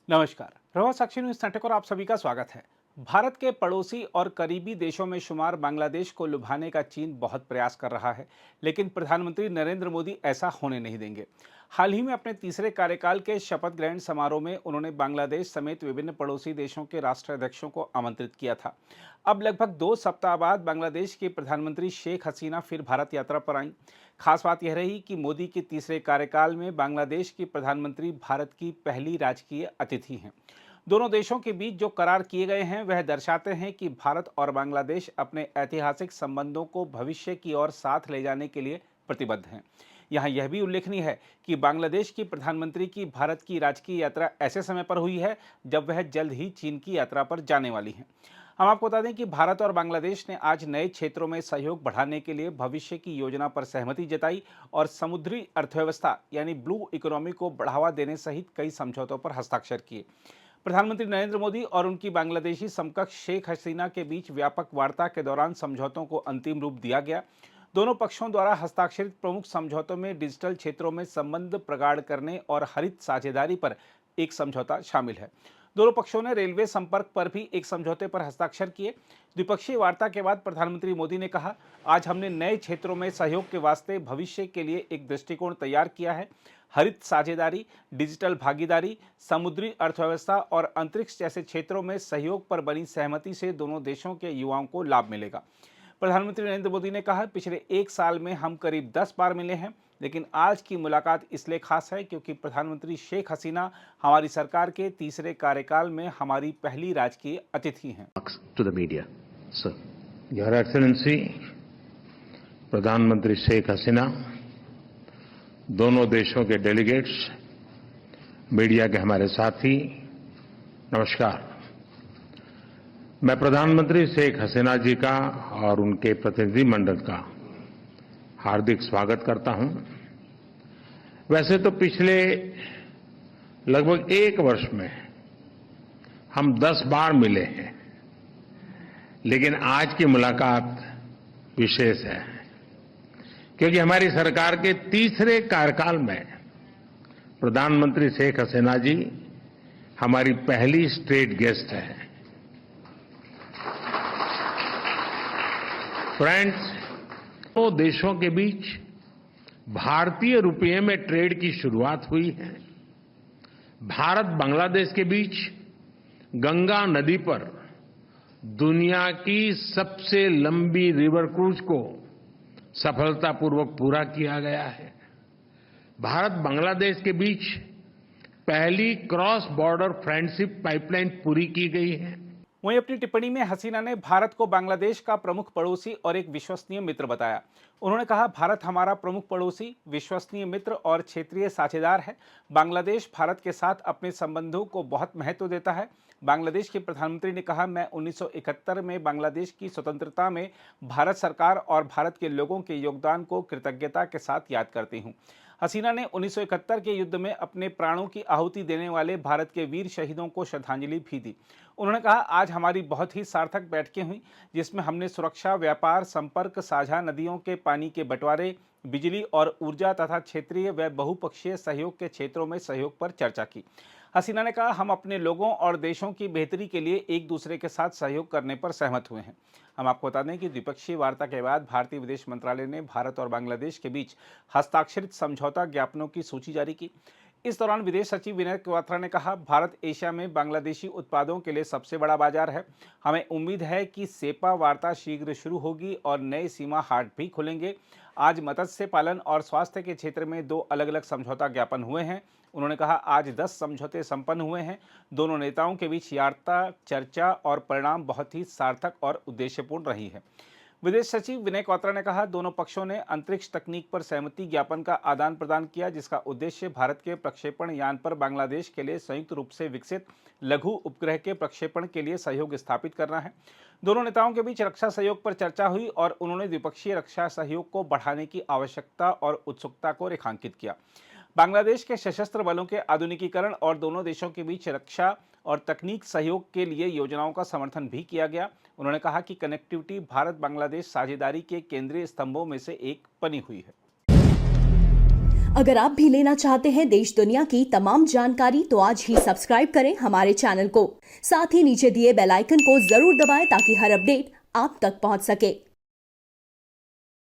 नमस्कार। प्रभात साक्षी न्यूज नाटक और आप सभी का स्वागत है। भारत के पड़ोसी और करीबी देशों में शुमार बांग्लादेश को लुभाने का चीन बहुत प्रयास कर रहा है, लेकिन प्रधानमंत्री नरेंद्र मोदी ऐसा होने नहीं देंगे। हाल ही में अपने तीसरे कार्यकाल के शपथ ग्रहण समारोह में उन्होंने बांग्लादेश समेत विभिन्न पड़ोसी देशों के राष्ट्राध्यक्षों को आमंत्रित किया था। अब लगभग 2 सप्ताह बाद बांग्लादेश की प्रधानमंत्री शेख हसीना फिर भारत यात्रा पर आईं। खास बात यह रही कि मोदी के तीसरे कार्यकाल में बांग्लादेश की प्रधानमंत्री भारत की पहली राजकीय अतिथि हैं। दोनों देशों के बीच जो करार किए गए हैं वह दर्शाते हैं कि भारत और बांग्लादेश अपने ऐतिहासिक संबंधों को भविष्य की ओर साथ ले जाने के लिए प्रतिबद्ध हैं। यहाँ यह भी उल्लेखनीय है कि बांग्लादेश की प्रधानमंत्री की भारत की राजकीय यात्रा ऐसे समय पर हुई है जब वह जल्द ही चीन की यात्रा पर जाने वाली हैं। हम आपको बता दें कि भारत और बांग्लादेश ने आज नए क्षेत्रों में सहयोग बढ़ाने के लिए भविष्य की योजना पर सहमति जताई और समुद्री अर्थव्यवस्था यानी ब्लू इकोनॉमी को बढ़ावा देने सहित कई समझौतों पर हस्ताक्षर किए। प्रधानमंत्री नरेंद्र मोदी और उनकी बांग्लादेशी समकक्ष शेख हसीना के बीच व्यापक वार्ता के दौरान समझौतों को अंतिम रूप दिया गया। दोनों पक्षों द्वारा हस्ताक्षरित प्रमुख समझौतों में डिजिटल क्षेत्रों में संबंध प्रगाढ़ करने और हरित साझेदारी पर एक समझौता शामिल है। दोनों पक्षों ने रेलवे संपर्क पर भी एक समझौते पर हस्ताक्षर किए। द्विपक्षीय वार्ता के बाद प्रधानमंत्री मोदी ने कहा, आज हमने नए क्षेत्रों में सहयोग के वास्ते भविष्य के लिए एक दृष्टिकोण तैयार किया है। हरित साझेदारी, डिजिटल भागीदारी, समुद्री अर्थव्यवस्था और अंतरिक्ष जैसे क्षेत्रों में सहयोग पर बनी सहमति से दोनों देशों के युवाओं को लाभ मिलेगा। प्रधानमंत्री नरेंद्र मोदी ने कहा, पिछले एक साल में हम करीब 10 बार मिले हैं, लेकिन आज की मुलाकात इसलिए खास है क्योंकि प्रधानमंत्री शेख हसीना हमारी सरकार के तीसरे कार्यकाल में हमारी पहली राजकीय अतिथि हैं। To the media, sir. Your excellency प्रधानमंत्री शेख हसीना, दोनों देशों के डेलीगेट्स, मीडिया के हमारे साथी, नमस्कार। मैं प्रधानमंत्री शेख हसीना जी का और उनके प्रतिनिधिमंडल का हार्दिक स्वागत करता हूं। वैसे तो पिछले लगभग एक वर्ष में हम 10 बार मिले हैं, लेकिन आज की मुलाकात विशेष है क्योंकि हमारी सरकार के तीसरे कार्यकाल में प्रधानमंत्री शेख हसीना जी हमारी पहली स्टेट गेस्ट है। फ्रेंड्स, दो देशों के बीच भारतीय रुपये में ट्रेड की शुरुआत हुई है। भारत बांग्लादेश के बीच गंगा नदी पर दुनिया की सबसे लंबी रिवर क्रूज को सफलतापूर्वक पूरा किया गया है। भारत बांग्लादेश के बीच पहली क्रॉस बॉर्डर फ्रेंडशिप पाइपलाइन पूरी की गई है। वहीं अपनी टिप्पणी में हसीना ने भारत को बांग्लादेश का प्रमुख पड़ोसी और एक विश्वसनीय मित्र बताया। उन्होंने कहा, भारत हमारा प्रमुख पड़ोसी, विश्वसनीय मित्र और क्षेत्रीय साझेदार है। बांग्लादेश भारत के साथ अपने संबंधों को बहुत महत्व देता है। बांग्लादेश के प्रधानमंत्री ने कहा, मैं 1971 में बांग्लादेश की स्वतंत्रता में भारत सरकार और भारत के लोगों के योगदान को कृतज्ञता के साथ याद करती हूँ। हसीना ने 1971 के युद्ध में अपने प्राणों की आहुति देने वाले भारत के वीर शहीदों को श्रद्धांजलि भी दी। उन्होंने कहा, आज हमारी बहुत ही सार्थक बैठकें हुई जिसमें हमने सुरक्षा, व्यापार, संपर्क, साझा नदियों के पानी के बंटवारे, बिजली और ऊर्जा तथा क्षेत्रीय व बहुपक्षीय सहयोग के क्षेत्रों में सहयोग पर चर्चा की। हसीना ने कहा, हम अपने लोगों और देशों की बेहतरी के लिए एक दूसरे के साथ सहयोग करने पर सहमत हुए हैं। हम आपको बता दें कि द्विपक्षीय वार्ता के बाद भारतीय विदेश मंत्रालय ने भारत और बांग्लादेश के बीच हस्ताक्षरित समझौता ज्ञापनों की सूची जारी की। इस दौरान विदेश सचिव विनय क्वात्रा ने कहा, भारत एशिया में बांग्लादेशी उत्पादों के लिए सबसे बड़ा बाजार है। हमें उम्मीद है कि सेपा वार्ता शीघ्र शुरू होगी और नए सीमा हाट भी खुलेंगे। आज मत्स्य पालन और स्वास्थ्य के क्षेत्र में 2 अलग अलग समझौता ज्ञापन हुए हैं। उन्होंने कहा, आज 10 समझौते संपन्न हुए हैं। दोनों नेताओं के बीच वार्ता, चर्चा और परिणाम बहुत ही सार्थक और उद्देश्यपूर्ण रही है। विदेश सचिव विनय क्वात्रा ने कहा, दोनों पक्षों ने अंतरिक्ष तकनीक पर सहमति ज्ञापन का आदान प्रदान किया जिसका उद्देश्य भारत के प्रक्षेपण यान पर बांग्लादेश के लिए संयुक्त रूप से विकसित लघु उपग्रह के प्रक्षेपण के लिए सहयोग स्थापित करना है। दोनों नेताओं के बीच रक्षा सहयोग पर चर्चा हुई और उन्होंने द्विपक्षीय रक्षा सहयोग को बढ़ाने की आवश्यकता और उत्सुकता को रेखांकित किया। बांग्लादेश के सशस्त्र बलों के आधुनिकीकरण और दोनों देशों के बीच रक्षा और तकनीक सहयोग के लिए योजनाओं का समर्थन भी किया गया। उन्होंने कहा कि कनेक्टिविटी भारत बांग्लादेश साझेदारी के केंद्रीय स्तंभों में से एक बनी हुई है। अगर आप भी लेना चाहते हैं देश दुनिया की तमाम जानकारी तो आज ही सब्सक्राइब करें हमारे चैनल को। साथ ही नीचे दिए बेल आइकन को जरूर दबाएं ताकि हर अपडेट आप तक पहुंच सके।